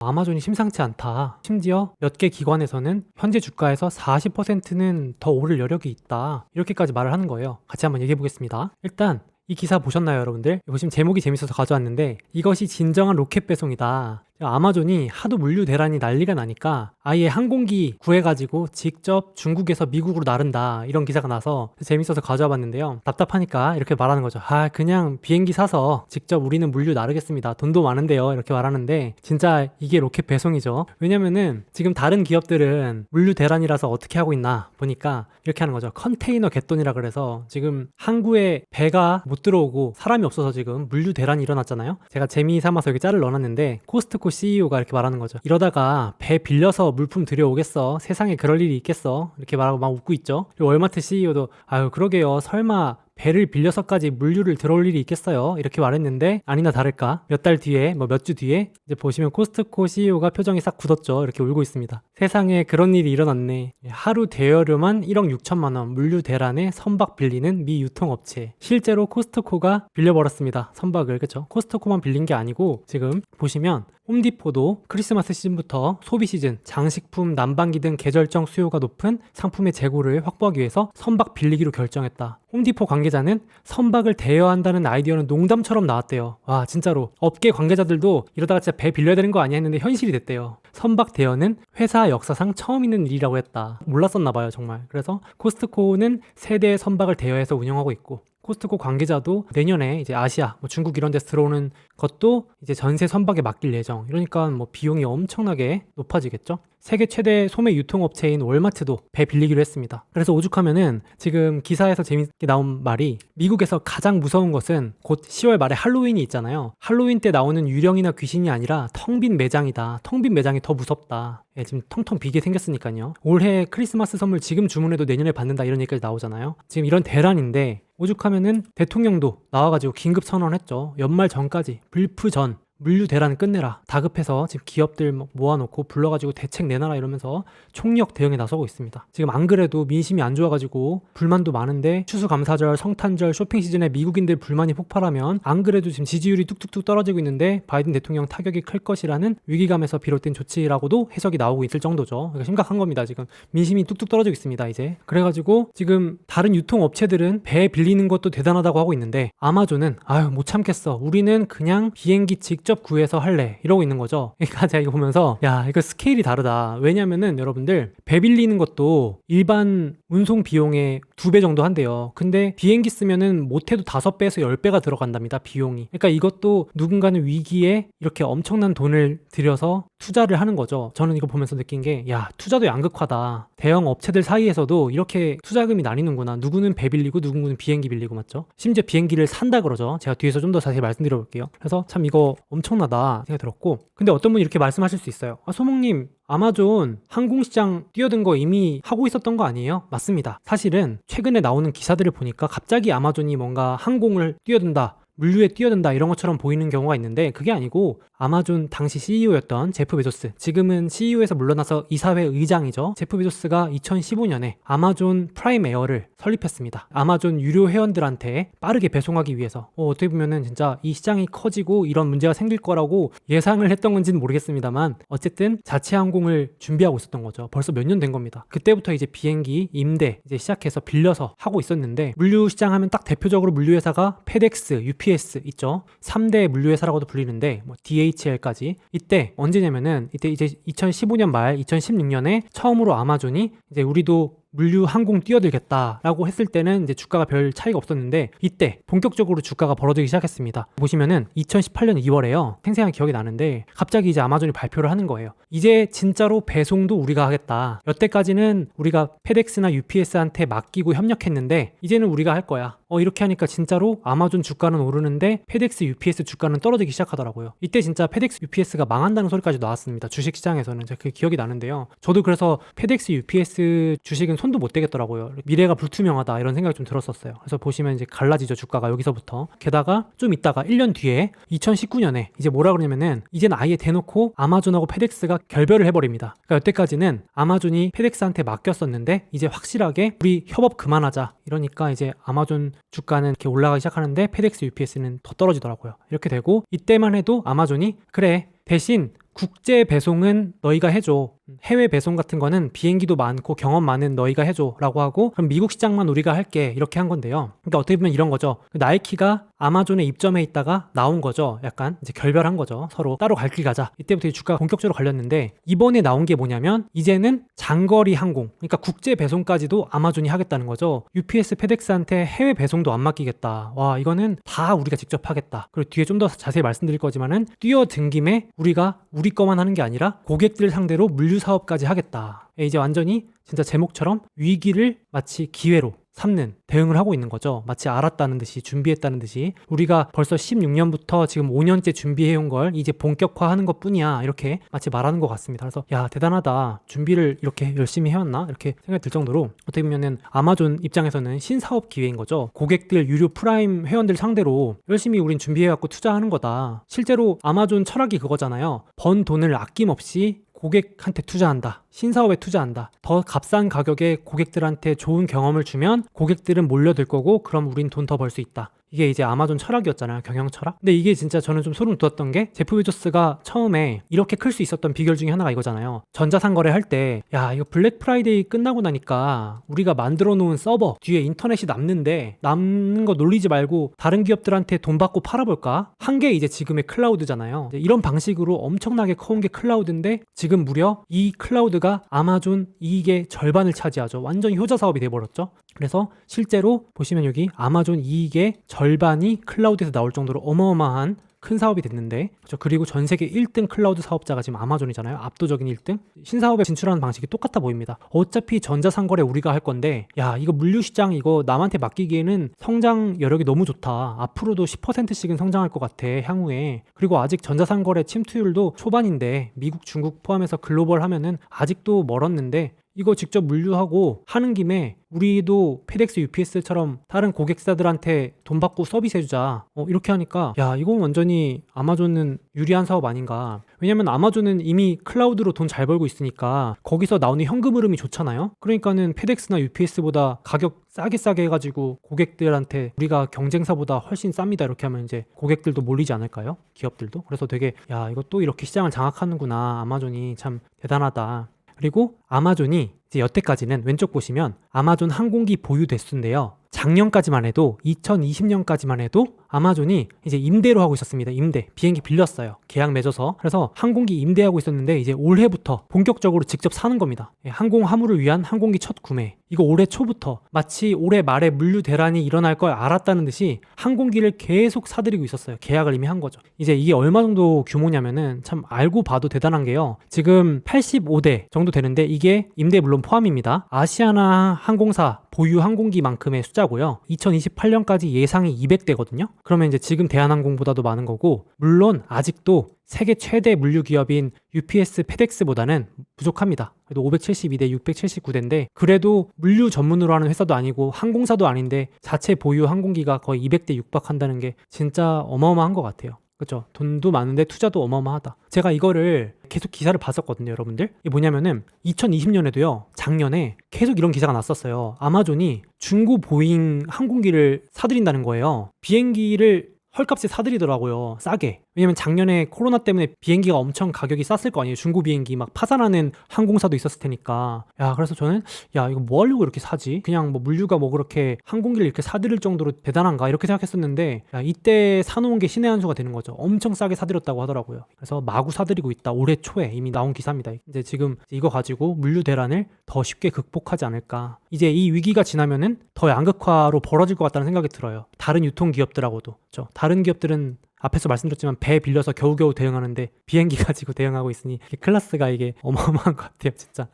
아마존이 심상치 않다. 심지어 몇 개 기관에서는 현재 주가에서 40%는 더 오를 여력이 있다. 이렇게까지 말을 하는 거예요. 같이 한번 얘기해 보겠습니다. 일단 이 기사 보셨나요, 여러분들? 이거 지금 제목이 재밌어서 가져왔는데, 이것이 진정한 로켓 배송이다. 아마존이 하도 물류 대란이 난리가 나니까 아예 항공기 구해가지고 직접 중국에서 미국으로 나른다, 이런 기사가 나서 재밌어서 가져와 봤는데요. 답답하니까 이렇게 말하는 거죠. 그냥 비행기 사서 직접 우리는 물류 나르겠습니다. 돈도 많은데요, 이렇게 말하는데 진짜 이게 로켓 배송이죠. 왜냐면은 지금 다른 기업들은 물류 대란이라서 어떻게 하고 있나 보니까 이렇게 하는 거죠. 컨테이너 갯돈이라 그래서 지금 항구에 배가 못 들어오고 사람이 없어서 지금 물류 대란이 일어났잖아요. 제가 재미 삼아서 여기 짤을 넣어놨는데, 코스트코 CEO가 이렇게 말하는 거죠. 이러다가 배 빌려서 물품 들여오겠어? 세상에 그럴 일이 있겠어? 이렇게 말하고 막 웃고 있죠. 그리고 월마트 CEO도 그러게요. 설마 배를 빌려서까지 물류를 들어올 일이 있겠어요? 이렇게 말했는데 아니나 다를까 몇 달 뒤에 몇 주 뒤에 이제 보시면 코스트코 CEO가 표정이 싹 굳었죠. 이렇게 울고 있습니다. 세상에 그런 일이 일어났네. 하루 대여료만 1억 6천만 원, 물류 대란에 선박 빌리는 미 유통업체. 실제로 코스트코가 빌려버렸습니다. 선박을. 그쵸? 코스트코만 빌린 게 아니고 지금 보시면 홈디포도 크리스마스 시즌부터 소비 시즌, 장식품, 난방기 등 계절적 수요가 높은 상품의 재고를 확보하기 위해서 선박 빌리기로 결정했다. 홈디포 관계자는 선박을 대여한다는 아이디어는 농담처럼 나왔대요. 와, 진짜로 업계 관계자들도 이러다가 진짜 배 빌려야 되는 거 아니야 했는데 현실이 됐대요. 선박 대여는 회사 역사상 처음 있는 일이라고 했다. 몰랐었나 봐요, 정말. 그래서 코스트코는 세대의 선박을 대여해서 운영하고 있고, 코스트코 관계자도 내년에 이제 아시아, 중국 이런 데서 들어오는 것도 이제 전세 선박에 맡길 예정. 이러니까 비용이 엄청나게 높아지겠죠. 세계 최대 소매 유통업체인 월마트도 배 빌리기로 했습니다. 그래서 오죽하면은 지금 기사에서 재밌게 나온 말이, 미국에서 가장 무서운 것은 곧 10월 말에 할로윈이 있잖아요. 할로윈 때 나오는 유령이나 귀신이 아니라 텅 빈 매장이다. 텅 빈 매장이 더 무섭다. 지금 텅텅 비게 생겼으니까요. 올해 크리스마스 선물 지금 주문해도 내년에 받는다, 이런 얘기까지 나오잖아요. 지금 이런 대란인데 오죽하면은 대통령도 나와가지고 긴급 선언했죠. 연말 전까지 불프 전 물류 대란 끝내라. 다급해서 지금 기업들 모아놓고 불러가지고 대책 내놔라 이러면서 총력 대응에 나서고 있습니다. 지금 안 그래도 민심이 안 좋아가지고 불만도 많은데, 추수감사절, 성탄절, 쇼핑 시즌에 미국인들 불만이 폭발하면 안 그래도 지금 지지율이 뚝뚝뚝 떨어지고 있는데 바이든 대통령 타격이 클 것이라는 위기감에서 비롯된 조치라고도 해석이 나오고 있을 정도죠. 그러니까 심각한 겁니다. 지금 민심이 뚝뚝 떨어지고 있습니다. 이제 그래가지고 지금 다른 유통업체들은 배 빌리는 것도 대단하다고 하고 있는데, 아마존은 못 참겠어. 우리는 그냥 비행기 직접 구해서 할래. 이러고 있는 거죠. 그러니까 제가 이거 보면서 이거 스케일이 다르다. 왜냐면은 여러분들, 배 빌리는 것도 일반 운송 비용의 2배 정도 한대요. 근데 비행기 쓰면은 못해도 5배에서 10배가 들어간답니다. 비용이. 그러니까 이것도 누군가는 위기에 이렇게 엄청난 돈을 들여서 투자를 하는 거죠. 저는 이거 보면서 느낀 게, 투자도 양극화다. 대형 업체들 사이에서도 이렇게 투자금이 나뉘는구나. 누구는 배 빌리고 누구는 비행기 빌리고, 맞죠? 심지어 비행기를 산다 그러죠. 제가 뒤에서 좀 더 자세히 말씀드려 볼게요. 그래서 참 이거 엄청나다 생각이 들었고, 근데 어떤 분이 이렇게 말씀하실 수 있어요. 소몽님, 아마존 항공시장 뛰어든 거 이미 하고 있었던 거 아니에요? 맞습니다. 사실은 최근에 나오는 기사들을 보니까 갑자기 아마존이 뭔가 항공을 뛰어든다, 물류에 뛰어든다, 이런 것처럼 보이는 경우가 있는데, 그게 아니고 아마존 당시 CEO였던 제프 베조스, 지금은 CEO에서 물러나서 이사회 의장이죠. 제프 베조스가 2015년에 아마존 프라임 에어를 설립했습니다. 아마존 유료 회원들한테 빠르게 배송하기 위해서. 어떻게 보면은 진짜 이 시장이 커지고 이런 문제가 생길 거라고 예상을 했던 건지는 모르겠습니다만, 어쨌든 자체 항공을 준비하고 있었던 거죠. 벌써 몇 년 된 겁니다. 그때부터 이제 비행기 임대 이제 시작해서 빌려서 하고 있었는데, 물류 시장 하면 딱 대표적으로 물류회사가 페덱스, UPS 있죠. 3대 물류회사라고도 불리는데 DHL까지. 이때 언제냐면은 이때 이제 2015년 말 2016년에 처음으로 아마존이 이제 우리도 물류 항공 뛰어들겠다라고 했을 때는 이제 주가가 별 차이가 없었는데, 이때 본격적으로 주가가 벌어지기 시작했습니다. 보시면은 2018년 2월에요. 생생한 기억이 나는데 갑자기 이제 아마존이 발표를 하는 거예요. 이제 진짜로 배송도 우리가 하겠다. 여태까지는 우리가 페덱스나 UPS한테 맡기고 협력했는데 이제는 우리가 할 거야. 이렇게 하니까 진짜로 아마존 주가는 오르는데 페덱스, UPS 주가는 떨어지기 시작하더라고요. 이때 진짜 페덱스, UPS가 망한다는 소리까지 나왔습니다. 주식시장에서는. 제가 그 기억이 나는데요. 저도 그래서 페덱스, UPS 주식은 손도 못 대겠더라고요. 미래가 불투명하다, 이런 생각이 좀 들었었어요. 그래서 보시면 이제 갈라지죠, 주가가 여기서부터. 게다가 좀 있다가 1년 뒤에 2019년에 이제 뭐라 그러냐면은, 이제는 아예 대놓고 아마존하고 페덱스가 결별을 해버립니다. 그러니까 여태까지는 아마존이 페덱스한테 맡겼었는데 이제 확실하게 우리 협업 그만하자, 이러니까 이제 아마존 주가는 이렇게 올라가기 시작하는데 페덱스, UPS는 더 떨어지더라고요. 이렇게 되고, 이때만 해도 아마존이 그래, 대신 국제 배송은 너희가 해줘. 해외 배송 같은 거는 비행기도 많고 경험 많은 너희가 해줘 라고 하고, 그럼 미국 시장만 우리가 할게 이렇게 한 건데요. 그러니까 어떻게 보면 이런 거죠. 나이키가 아마존에 입점해 있다가 나온 거죠. 약간 이제 결별한 거죠. 서로 따로 갈 길 가자. 이때부터 이 주가가 본격적으로 걸렸는데, 이번에 나온 게 뭐냐면 이제는 장거리 항공, 그러니까 국제 배송까지도 아마존이 하겠다는 거죠. UPS, 페덱스한테 해외 배송도 안 맡기겠다. 와, 이거는 다 우리가 직접 하겠다. 그리고 뒤에 좀 더 자세히 말씀드릴 거지만은, 뛰어든 김에 우리가 우리 거만 하는 게 아니라 고객들 상대로 물류 사업까지 하겠다. 이제 완전히 진짜 제목처럼 위기를 마치 기회로 삼는 대응을 하고 있는 거죠. 마치 알았다는 듯이, 준비했다는 듯이, 우리가 벌써 16년부터 지금 5년째 준비해온 걸 이제 본격화하는 것 뿐이야, 이렇게 마치 말하는 것 같습니다. 그래서 야, 대단하다, 준비를 이렇게 열심히 해왔나 이렇게 생각이 들 정도로, 어떻게 보면은 아마존 입장에서는 신사업 기회인 거죠. 고객들, 유료 프라임 회원들 상대로 열심히 우린 준비해갖고 투자하는 거다. 실제로 아마존 철학이 그거잖아요. 번 돈을 아낌없이 고객한테 투자한다. 신사업에 투자한다. 더 값싼 가격에 고객들한테 좋은 경험을 주면 고객들은 몰려들 거고, 그럼 우린 돈 더 벌 수 있다. 이게 이제 아마존 철학이었잖아요. 경영 철학. 근데 이게 진짜 저는 좀 소름 돋았던 게, 제프 베조스가 처음에 이렇게 클 수 있었던 비결 중에 하나가 이거잖아요. 전자상거래 할 때, 야, 이거 블랙 프라이데이 끝나고 나니까 우리가 만들어 놓은 서버 뒤에 인터넷이 남는데, 남는 거 놀리지 말고 다른 기업들한테 돈 받고 팔아볼까? 한 게 이제 지금의 클라우드잖아요. 이런 방식으로 엄청나게 커온 게 클라우드인데, 지금 무려 이 클라우드가 아마존 이익의 절반을 차지하죠. 완전 효자 사업이 돼버렸죠. 그래서 실제로 보시면 여기 아마존 이익의 절반이 클라우드에서 나올 정도로 어마어마한 큰 사업이 됐는데, 그렇죠? 그리고 전 세계 1등 클라우드 사업자가 지금 아마존이잖아요. 압도적인 1등. 신사업에 진출하는 방식이 똑같아 보입니다. 어차피 전자상거래 우리가 할 건데, 야, 이거 물류시장 이거 남한테 맡기기에는 성장 여력이 너무 좋다. 앞으로도 10%씩은 성장할 것 같아, 향후에. 그리고 아직 전자상거래 침투율도 초반인데, 미국, 중국 포함해서 글로벌 하면은 아직도 멀었는데, 이거 직접 물류하고 하는 김에 우리도 페덱스, UPS처럼 다른 고객사들한테 돈 받고 서비스해주자. 이렇게 하니까, 야, 이건 완전히 아마존은 유리한 사업 아닌가. 왜냐면 아마존은 이미 클라우드로 돈 잘 벌고 있으니까 거기서 나오는 현금 흐름이 좋잖아요. 그러니까는 페덱스나 UPS보다 가격 싸게 해가지고 고객들한테 우리가 경쟁사보다 훨씬 쌉니다, 이렇게 하면 이제 고객들도 몰리지 않을까요? 기업들도. 그래서 되게, 야, 이거 또 이렇게 시장을 장악하는구나. 아마존이 참 대단하다. 그리고 아마존이 이제 여태까지는 왼쪽 보시면 아마존 항공기 보유 대수인데요. 작년까지만 해도, 2020년까지만 해도 아마존이 이제 임대로 하고 있었습니다. 임대. 비행기 빌렸어요. 계약 맺어서. 그래서 항공기 임대하고 있었는데, 이제 올해부터 본격적으로 직접 사는 겁니다. 항공 화물을 위한 항공기 첫 구매. 이거 올해 초부터 마치 올해 말에 물류 대란이 일어날 걸 알았다는 듯이 항공기를 계속 사들이고 있었어요. 계약을 이미 한 거죠. 이제 이게 얼마 정도 규모냐면은 참 알고 봐도 대단한 게요. 지금 85대 정도 되는데, 이게 임대 물론 포함입니다. 아시아나 항공사 보유 항공기만큼의 숫자고요. 2028년까지 예상이 200대거든요. 그러면 이제 지금 대한항공보다도 많은 거고, 물론 아직도 세계 최대 물류 기업인 UPS, 페덱스보다는 부족합니다. 그래도 572대, 679대인데, 그래도 물류 전문으로 하는 회사도 아니고 항공사도 아닌데 자체 보유 항공기가 거의 200대 육박한다는 게 진짜 어마어마한 것 같아요. 그렇죠? 돈도 많은데 투자도 어마어마하다. 제가 이거를 계속 기사를 봤었거든요, 여러분들. 이게 뭐냐면은 2020년에도요, 작년에 계속 이런 기사가 났었어요. 아마존이 중고 보잉 항공기를 사들인다는 거예요. 비행기를 헐값에 사들이더라고요, 싸게. 왜냐면 작년에 코로나 때문에 비행기가 엄청 가격이 쌌을 거 아니에요. 중고 비행기 막 파산하는 항공사도 있었을 테니까. 야, 그래서 저는, 야, 이거 뭐 하려고 이렇게 사지? 그냥 뭐 물류가 뭐 그렇게 항공기를 이렇게 사들일 정도로 대단한가? 이렇게 생각했었는데, 야, 이때 사놓은 게 신의 한 수가 되는 거죠. 엄청 싸게 사들였다고 하더라고요. 그래서 마구 사들이고 있다. 올해 초에 이미 나온 기사입니다. 이제 지금 이거 가지고 물류 대란을 더 쉽게 극복하지 않을까. 이제 이 위기가 지나면은 더 양극화로 벌어질 것 같다는 생각이 들어요. 다른 유통기업들하고도. 그렇죠? 다른 기업들은 앞에서 말씀드렸지만 배 빌려서 겨우겨우 대응하는데, 비행기 가지고 대응하고 있으니 클래스가 이게 어마어마한 것 같아요, 진짜.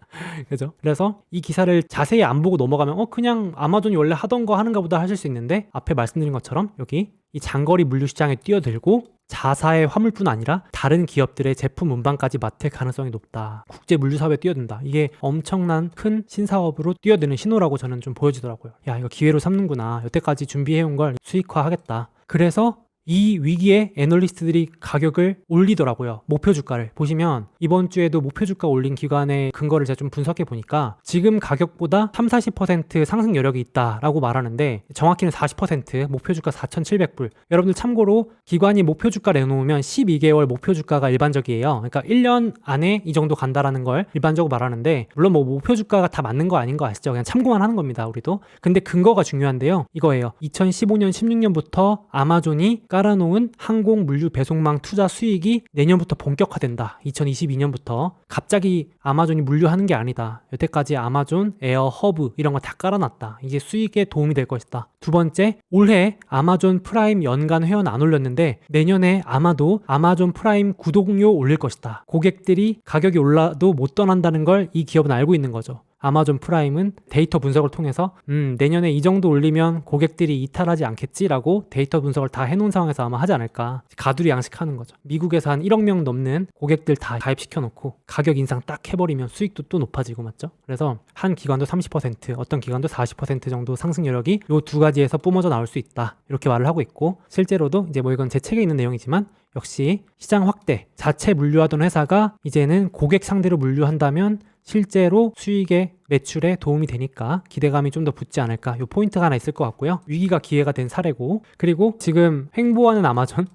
그죠? 그래서 이 기사를 자세히 안 보고 넘어가면 그냥 아마존이 원래 하던 거 하는가 보다 하실 수 있는데, 앞에 말씀드린 것처럼 여기 이 장거리 물류 시장에 뛰어들고 자사의 화물뿐 아니라 다른 기업들의 제품 운반까지 맡을 가능성이 높다. 국제 물류 사업에 뛰어든다. 이게 엄청난 큰 신사업으로 뛰어드는 신호라고 저는 좀 보여지더라고요. 야, 이거 기회로 삼는구나. 여태까지 준비해온 걸 수익화하겠다. 그래서 이 위기에 애널리스트들이 가격을 올리더라고요. 목표 주가를 보시면 이번 주에도 목표 주가 올린 기관의 근거를 제가 좀 분석해 보니까 지금 가격보다 30-40% 상승 여력이 있다라고 말하는데 정확히는 40%, 목표 주가 4,700불. 여러분들 참고로 기관이 목표 주가 내놓으면 12개월 목표 주가가 일반적이에요. 그러니까 1년 안에 이 정도 간다라는 걸 일반적으로 말하는데, 물론 뭐 목표 주가가 다 맞는 거 아닌 거 아시죠? 그냥 참고만 하는 겁니다, 우리도. 근데 근거가 중요한데요. 이거예요. 2015년, 16년부터 아마존이 깔아놓은 항공 물류 배송망 투자 수익이 내년부터 본격화된다. 2022년부터 갑자기 아마존이 물류하는 게 아니다. 여태까지 아마존, 에어, 허브 이런 거 다 깔아놨다. 이게 수익에 도움이 될 것이다. 두 번째, 올해 아마존 프라임 연간 회원 안 올렸는데 내년에 아마도 아마존 프라임 구독료 올릴 것이다. 고객들이 가격이 올라도 못 떠난다는 걸 이 기업은 알고 있는 거죠. 아마존 프라임은 데이터 분석을 통해서 내년에 이 정도 올리면 고객들이 이탈하지 않겠지라고 데이터 분석을 다 해놓은 상황에서 아마 하지 않을까. 가두리 양식하는 거죠. 미국에서 한 1억 명 넘는 고객들 다 가입시켜놓고 가격 인상 딱 해버리면 수익도 또 높아지고, 맞죠? 그래서 한 기관도 30%, 어떤 기관도 40% 정도 상승 여력이 이 두 가지에서 뿜어져 나올 수 있다. 이렇게 말을 하고 있고, 실제로도 이제 뭐 이건 제 책에 있는 내용이지만 역시 시장 확대, 자체 물류하던 회사가 이제는 고객 상대로 물류한다면 실제로 수익에 매출에 도움이 되니까 기대감이 좀 더 붙지 않을까. 요 포인트가 하나 있을 것 같고요. 위기가 기회가 된 사례고, 그리고 지금 횡보하는 아마존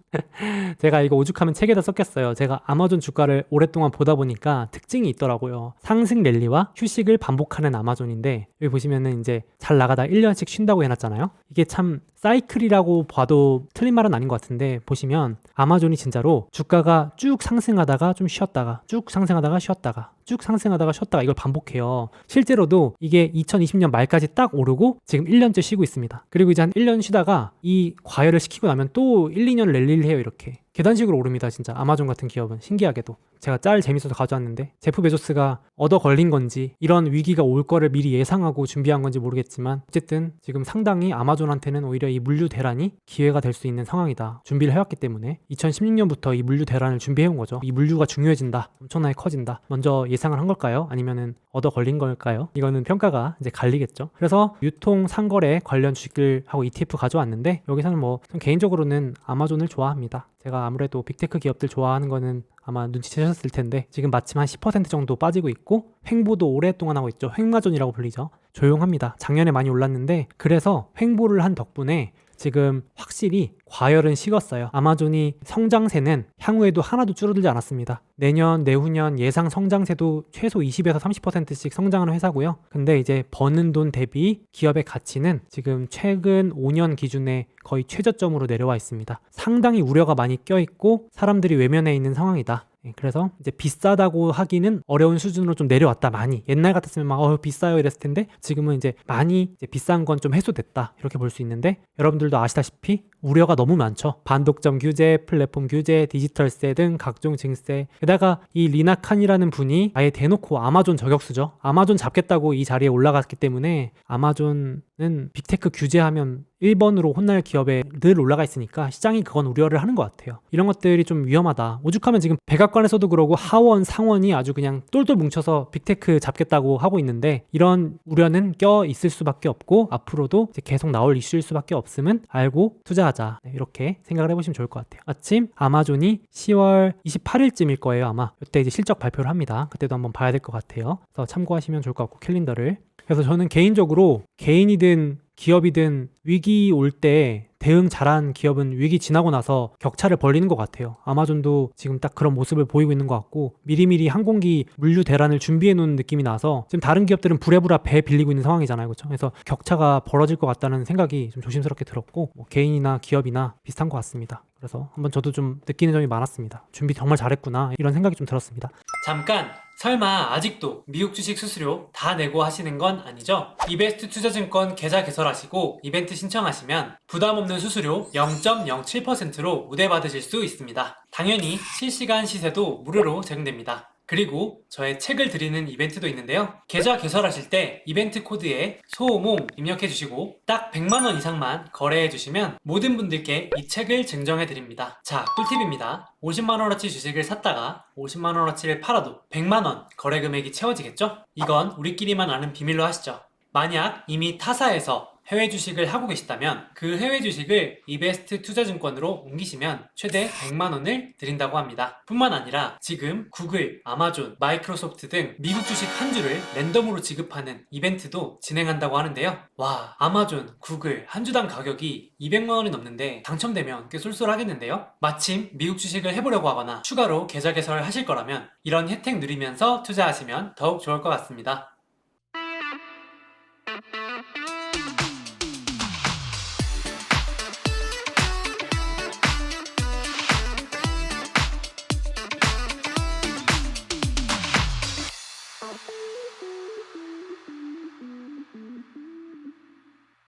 제가 이거 오죽하면 책에다 썼겠어요. 제가 아마존 주가를 오랫동안 보다 보니까 특징이 있더라고요. 상승 랠리와 휴식을 반복하는 아마존인데, 여기 보시면은 이제 잘 나가다 1년씩 쉰다고 해놨잖아요. 이게 참 사이클이라고 봐도 틀린 말은 아닌 것 같은데, 보시면 아마존이 진짜로 주가가 쭉 상승하다가 좀 쉬었다가 쭉 상승하다가 쉬었다가 쭉 상승하다가 쉬었다가 이걸 반복해요. 실제로도 이게 2020년 말까지 딱 오르고 지금 1년째 쉬고 있습니다. 그리고 이제 한 1년 쉬다가 이 과열을 시키고 나면 또 1, 2년 랠리를 해요. 이렇게 계단식으로 오릅니다. 진짜 아마존 같은 기업은 신기하게도. 제가 짤 재밌어서 가져왔는데, 제프 베조스가 얻어 걸린 건지 이런 위기가 올 거를 미리 예상하고 준비한 건지 모르겠지만 어쨌든 지금 상당히 아마존한테는 오히려 이 물류 대란이 기회가 될 수 있는 상황이다. 준비를 해왔기 때문에 2016년부터 이 물류 대란을 준비해온 거죠. 이 물류가 중요해진다, 엄청나게 커진다, 먼저 예상을 한 걸까요? 아니면은 얻어 걸린 걸까요? 이거는 평가가 이제 갈리겠죠. 그래서 유통 상거래 관련 주식들 하고 ETF 가져왔는데, 여기서는 뭐 개인적으로는 아마존을 좋아합니다. 제가 아무래도 빅테크 기업들 좋아하는 거는 아마 눈치채셨을 텐데 지금 마침 한 10% 정도 빠지고 있고, 횡보도 오랫동안 하고 있죠. 횡마존이라고 불리죠. 조용합니다. 작년에 많이 올랐는데 그래서 횡보를 한 덕분에 지금 확실히 과열은 식었어요. 아마존이 성장세는 향후에도 하나도 줄어들지 않았습니다. 내년, 내후년 예상 성장세도 최소 20에서 30%씩 성장하는 회사고요. 근데 이제 버는 돈 대비 기업의 가치는 지금 최근 5년 기준에 거의 최저점으로 내려와 있습니다. 상당히 우려가 많이 껴있고 사람들이 외면해 있는 상황이다. 그래서 이제 비싸다고 하기는 어려운 수준으로 좀 내려왔다. 많이. 옛날 같았으면 막 비싸요 이랬을 텐데 지금은 이제 많이 이제 비싼 건 좀 해소됐다, 이렇게 볼 수 있는데, 여러분들도 아시다시피 우려가 너무 많죠. 반독점 규제, 플랫폼 규제, 디지털세 등 각종 증세. 게다가 이 리나 칸이라는 분이 아예 대놓고 아마존 저격수죠. 아마존 잡겠다고 이 자리에 올라갔기 때문에 아마존은 빅테크 규제하면 1번으로 혼날 기업에 늘 올라가 있으니까 시장이 그건 우려를 하는 것 같아요. 이런 것들이 좀 위험하다. 오죽하면 지금 백악관에서도 그러고 하원, 상원이 아주 그냥 똘똘 뭉쳐서 빅테크 잡겠다고 하고 있는데, 이런 우려는 껴 있을 수밖에 없고 앞으로도 이제 계속 나올 이슈일 수밖에 없음은 알고 투자하자. 이렇게 생각을 해보시면 좋을 것 같아요. 마침 아마존이 10월 28일쯤일 거예요. 아마 이때 이제 실적 발표를 합니다. 그때도 한번 봐야 될 것 같아요. 그래서 참고하시면 좋을 것 같고, 캘린더를. 그래서 저는 개인적으로 개인이든 기업이든 위기 올 때 대응 잘한 기업은 위기 지나고 나서 격차를 벌리는 것 같아요. 아마존도 지금 딱 그런 모습을 보이고 있는 것 같고, 미리미리 항공기 물류 대란을 준비해 놓은 느낌이 나서 지금 다른 기업들은 부랴부랴 배 빌리고 있는 상황이잖아요. 그렇죠? 그래서 격차가 벌어질 것 같다는 생각이 좀 조심스럽게 들었고, 뭐 개인이나 기업이나 비슷한 것 같습니다. 그래서 한번 저도 좀 느끼는 점이 많았습니다. 준비 정말 잘했구나, 이런 생각이 좀 들었습니다. 잠깐! 설마 아직도 미국 주식 수수료 다 내고 하시는 건 아니죠? 이베스트 투자증권 계좌 개설하시고 이벤트 신청하시면 부담 없는 수수료 0.07%로 우대받으실 수 있습니다. 당연히 실시간 시세도 무료로 제공됩니다. 그리고 저의 책을 드리는 이벤트도 있는데요. 계좌 개설하실 때 이벤트 코드에 소모임 입력해주시고 딱 100만원 이상만 거래해주시면 모든 분들께 이 책을 증정해 드립니다. 자, 꿀팁입니다. 50만원어치 주식을 샀다가 50만원어치를 팔아도 100만원 거래 금액이 채워지겠죠? 이건 우리끼리만 아는 비밀로 하시죠. 만약 이미 타사에서 해외 주식을 하고 계시다면 그 해외 주식을 이베스트 투자증권으로 옮기시면 최대 100만 원을 드린다고 합니다. 뿐만 아니라 지금 구글, 아마존, 마이크로소프트 등 미국 주식 한 주를 랜덤으로 지급하는 이벤트도 진행한다고 하는데요. 와, 아마존, 구글 한 주당 가격이 200만 원이 넘는데 당첨되면 꽤 쏠쏠하겠는데요. 마침 미국 주식을 해보려고 하거나 추가로 계좌 개설을 하실 거라면 이런 혜택 누리면서 투자하시면 더욱 좋을 것 같습니다.